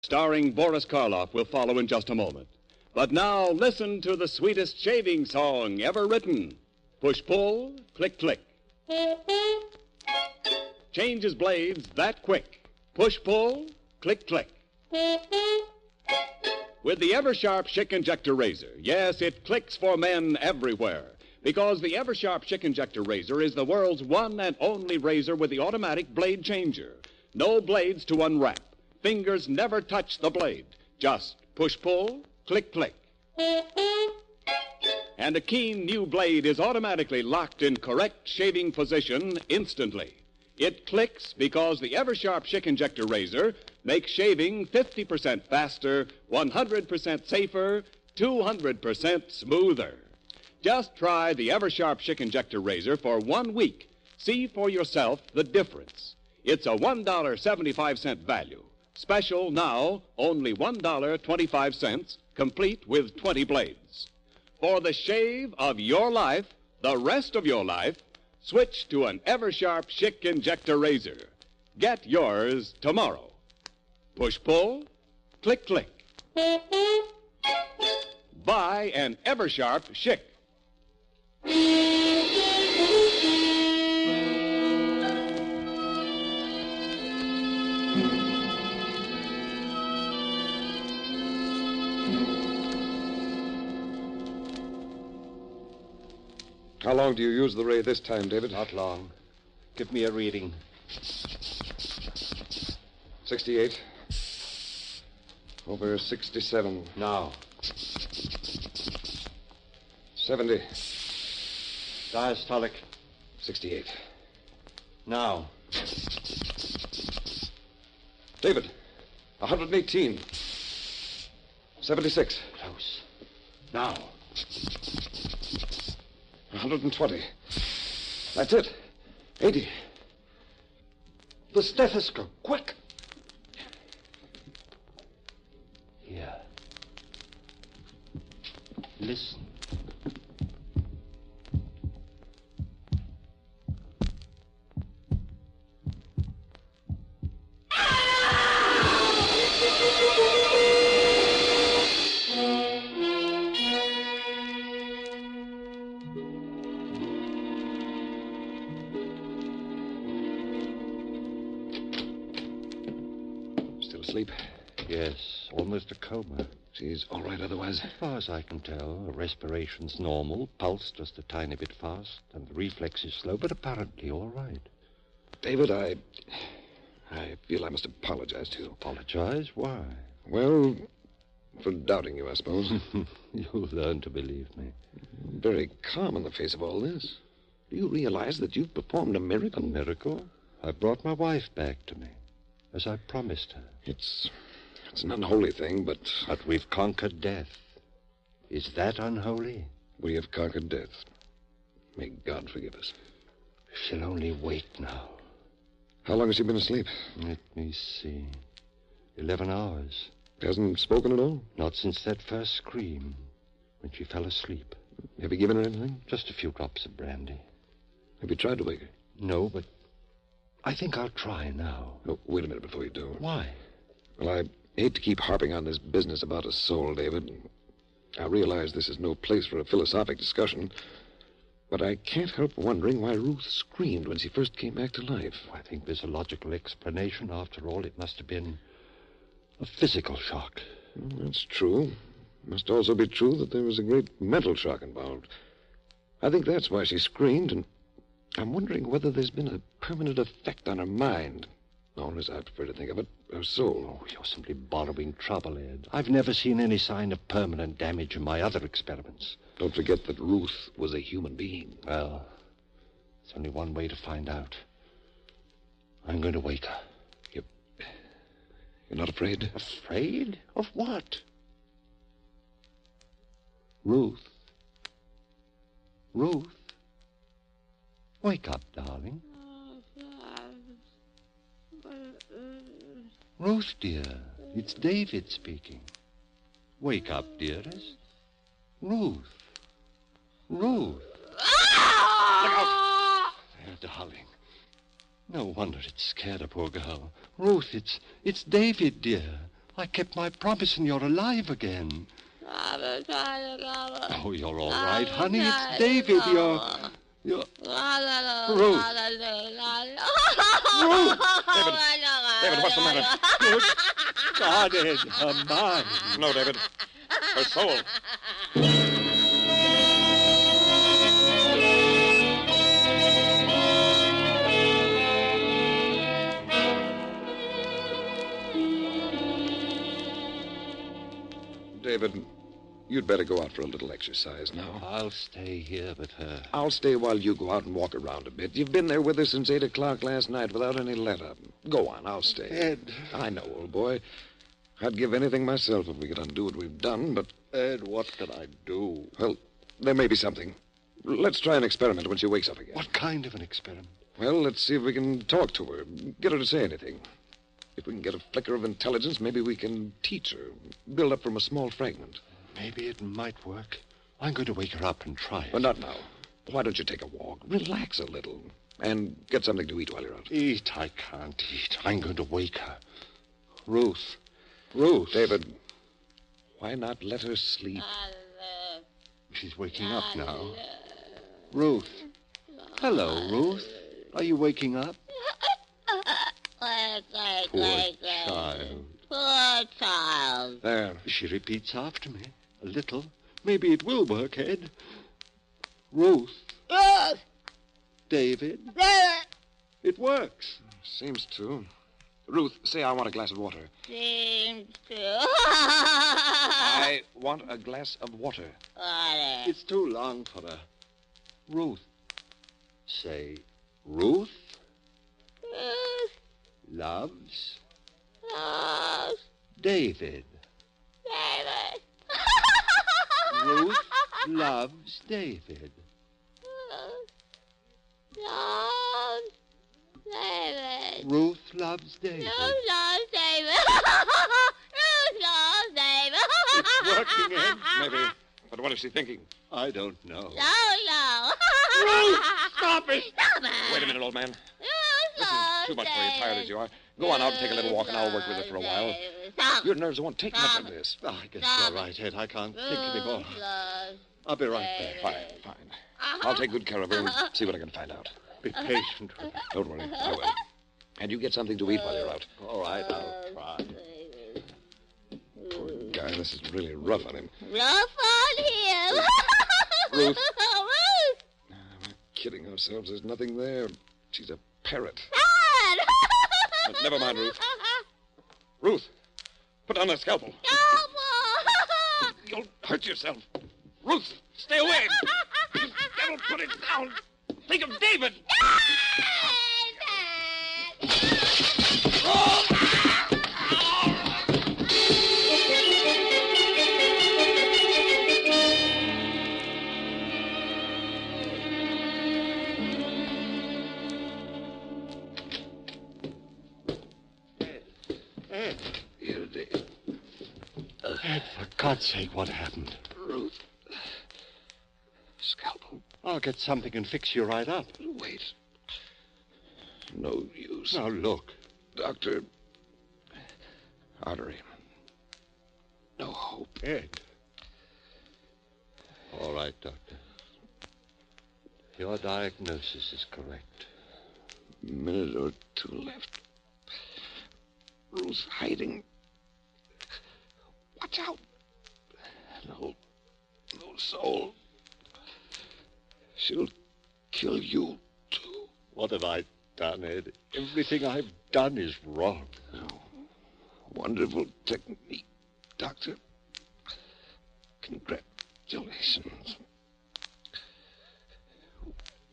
starring Boris Karloff, will follow in just a moment. But now, listen to the sweetest shaving song ever written. Push-pull, click-click. Changes blades that quick. Push-pull, click-click. With the Ever-Sharp Schick Injector Razor, yes, it clicks for men everywhere. Because the Ever-Sharp Schick Injector Razor is the world's one and only razor with the automatic blade changer. No blades to unwrap. Fingers never touch the blade. Just push-pull, click-click. And a keen new blade is automatically locked in correct shaving position instantly. It clicks because the Ever-Sharp Schick Injector Razor makes shaving 50% faster, 100% safer, 200% smoother. Just try the Ever-Sharp Schick Injector Razor for 1 week. See for yourself the difference. It's a $1.75 value. Special now, only $1.25, complete with 20 blades. For the shave of your life, the rest of your life, switch to an Ever-Sharp Schick Injector Razor. Get yours tomorrow. Push-pull, click-click. Buy an Ever-Sharp Schick. How long do you use the ray this time, David? Not long. Give me a reading. 68. Over 67. Now. 70. Diastolic. 68. Now. David, 118. 76. Close. Now. 120. That's it. 80. The stethoscope. Quick. Here. Listen. Still asleep? Yes, almost a coma. She's all right otherwise? As far as I can tell, her respiration's normal, pulse just a tiny bit fast, and the reflex is slow, but apparently all right. David, I feel I must apologize to you. Apologize? Why? Well, for doubting you, I suppose. You'll learn to believe me. Very calm in the face of all this. Do you realize that you've performed a miracle? A miracle? I brought my wife back to me, as I promised her. It's an unholy thing, but... But we've conquered death. Is that unholy? We have conquered death. May God forgive us. She'll only wait now. How long has she been asleep? Let me see. 11 hours. Hasn't spoken at all? Not since that first scream, when she fell asleep. Have you given her anything? Just a few drops of brandy. Have you tried to wake her? No, but I think I'll try now. Oh, wait a minute before you do. Why? Well, I hate to keep harping on this business about a soul, David. I realize this is no place for a philosophic discussion, but I can't help wondering why Ruth screamed when she first came back to life. I think there's a logical explanation. After all, it must have been a physical shock. That's true. It must also be true that there was a great mental shock involved. I think that's why she screamed, and I'm wondering whether there's been a permanent effect on her mind. Or, as I prefer to think of it, her soul. Oh, you're simply borrowing trouble, Ed. I've never seen any sign of permanent damage in my other experiments. Don't forget that Ruth was a human being. Well, there's only one way to find out. I'm going to wake her. You're not afraid? Afraid? Of what? Ruth. Ruth. Wake up, darling. Ruth, dear, it's David speaking. Wake up, dearest. Ruth. Ruth. Look out! There, darling. No wonder it scared a poor girl. Ruth, it's David, dear. I kept my promise and you're alive again. Oh, you're all right, honey. It's David. You're... Ruth. Ruth. David, what's the matter? Good God, Ed, her mind. No, David. Her soul. David, you'd better go out for a little exercise now. I'll stay here with her. I'll stay while you go out and walk around a bit. You've been there with her since 8 o'clock last night without any let-up. Go on, I'll stay. Ed. I know, old boy. I'd give anything myself if we could undo what we've done, but... Ed, what can I do? Well, there may be something. Let's try an experiment when she wakes up again. What kind of an experiment? Well, let's see if we can talk to her, get her to say anything. If we can get a flicker of intelligence, maybe we can teach her, build up from a small fragment. Maybe it might work. I'm going to wake her up and try it. But not now. Why don't you take a walk, relax a little, and get something to eat while you're out? Eat? I can't eat. I'm going to wake her. Ruth. Ruth. David, why not let her sleep? She's waking up now. Ruth. Hello, Ruth. Are you waking up? Poor child. Poor child. There. She repeats after me. A little. Maybe it will work, Ed. Ruth. David. It works. Seems to. Ruth, say I want a glass of water. Seems to. I want a glass of water. It's too long for her. Ruth. Say, Ruth loves David. Ruth loves David. Ruth loves David. It's working, Ed. Maybe. But what is she thinking? I don't know. Ruth, stop it! Wait a minute, old man. This is too much for you, tired as you are. Go on out and take a little walk, and I'll work with her for a while. Your nerves won't take much of this. Oh, I guess you're right, Ed. I can't think anymore. I'll be right back. Fine. I'll take good care of her and see what I can find out. Be patient with her. Don't worry, I will. And you get something to eat while you're out. All right, I'll try. Poor guy, this is really rough on him. Rough on him. Ruth. Ruth. We're kidding ourselves. There's nothing there. She's a parrot. Dad. Never mind, Ruth. Ruth, put on that scalpel. Scalpel. You'll hurt yourself. Ruth, stay away. Devil, put it down. Think of David. Ed. Here it is. Ed, for God's sake, what happened? Ruth. Scalpel. I'll get something and fix you right up. Wait. No use. Now, look. Doctor. Artery. No hope. Ed. All right, Doctor. Your diagnosis is correct. A minute or two left. Ruth's hiding. Watch out. No soul. She'll kill you, too. What have I done, Ed? Everything I've done is wrong. No. Wonderful technique, Doctor. Congratulations.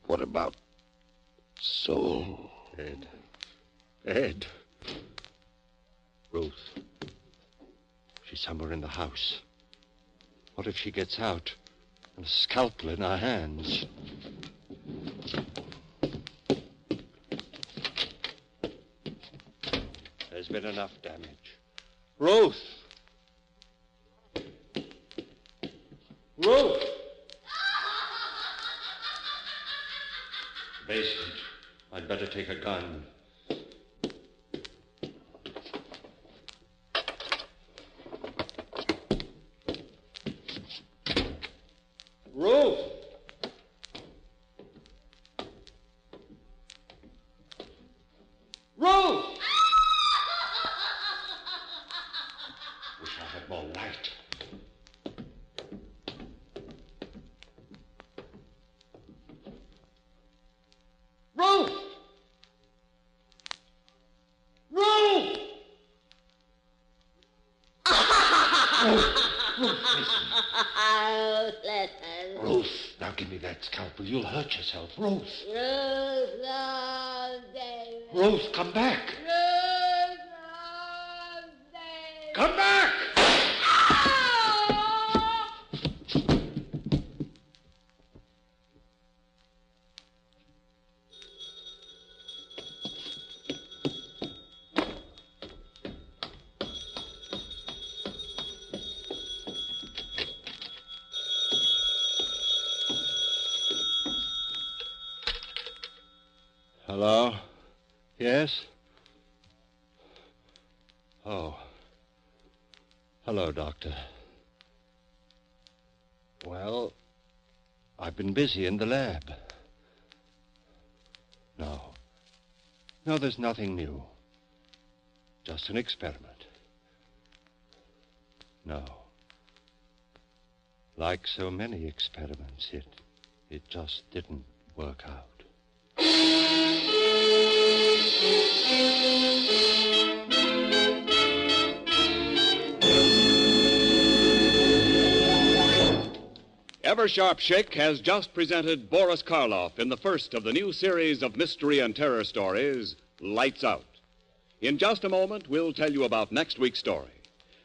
What about soul? Ed. Ruth. She's somewhere in the house. What if she gets out and a scalpel in her hands? There's been enough damage. Ruth! Ruth! Basement. I'd better take a gun. more light. Ruth! Ruth! Oh, listen. Ruth, now give me that scalpel. You'll hurt yourself. Ruth! Ruth, oh, David. Ruth, come back! Ruth, oh, David. Come back! Hello? Yes? Oh. Hello, Doctor. Well, I've been busy in the lab. No, there's nothing new. Just an experiment. No. Like so many experiments, it just didn't work out. Eversharp Schick has just presented Boris Karloff in the first of the new series of mystery and terror stories, Lights Out. In just a moment, we'll tell you about next week's story.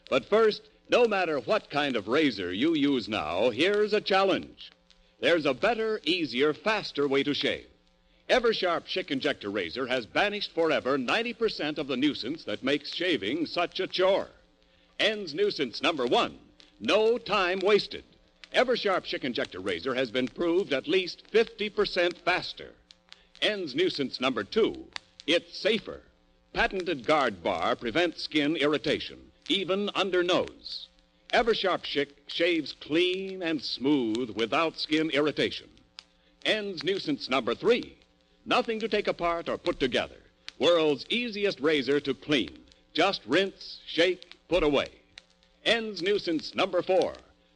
But first, no matter what kind of razor you use now, here's a challenge. There's a better, easier, faster way to shave. Eversharp Schick Injector Razor has banished forever 90% of the nuisance that makes shaving such a chore. Ends nuisance number 1, no time wasted. Eversharp Schick Injector Razor has been proved at least 50% faster. Ends nuisance number 2, it's safer. Patented guard bar prevents skin irritation, even under nose. Eversharp Schick shaves clean and smooth without skin irritation. Ends nuisance number 3, nothing to take apart or put together. World's easiest razor to clean. Just rinse, shake, put away. Ends nuisance number 4,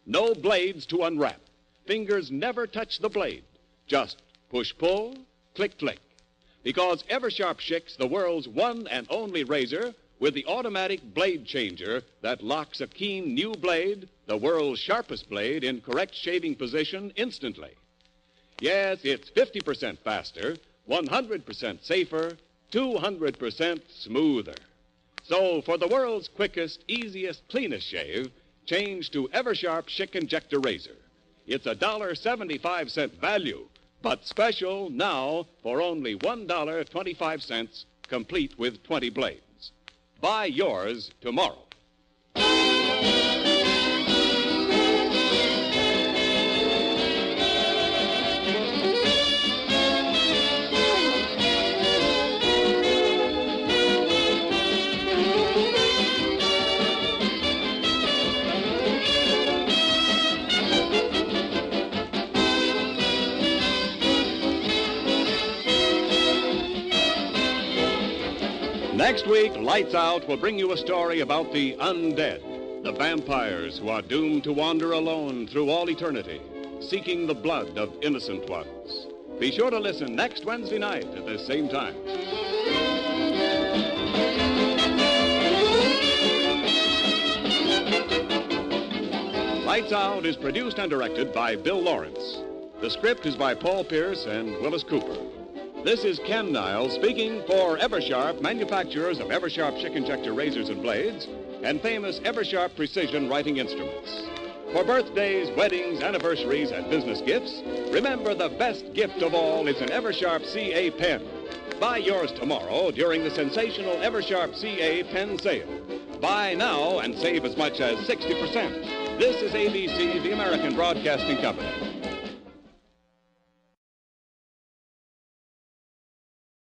no blades to unwrap. Fingers never touch the blade. Just push-pull, click-click. Because Eversharp Schick's the world's one and only razor with the automatic blade changer that locks a keen new blade, the world's sharpest blade, in correct shaving position instantly. Yes, it's 50% faster, 100% safer, 200% smoother. So for the world's quickest, easiest, cleanest shave, change to Eversharp Schick Injector Razor. It's $1.75 value, but special now for only $1.25, complete with 20 blades. Buy yours tomorrow. Next week, Lights Out will bring you a story about the undead, the vampires who are doomed to wander alone through all eternity, seeking the blood of innocent ones. Be sure to listen next Wednesday night at the same time. Lights Out is produced and directed by Bill Lawrence. The script is by Paul Pierce and Wyllis Cooper. This is Ken Niles speaking for Eversharp, manufacturers of Eversharp Schick Injector razors and blades, and famous Eversharp precision writing instruments. For birthdays, weddings, anniversaries, and business gifts, remember the best gift of all is an Eversharp CA pen. Buy yours tomorrow during the sensational Eversharp CA pen sale. Buy now and save as much as 60%. This is ABC, the American Broadcasting Company.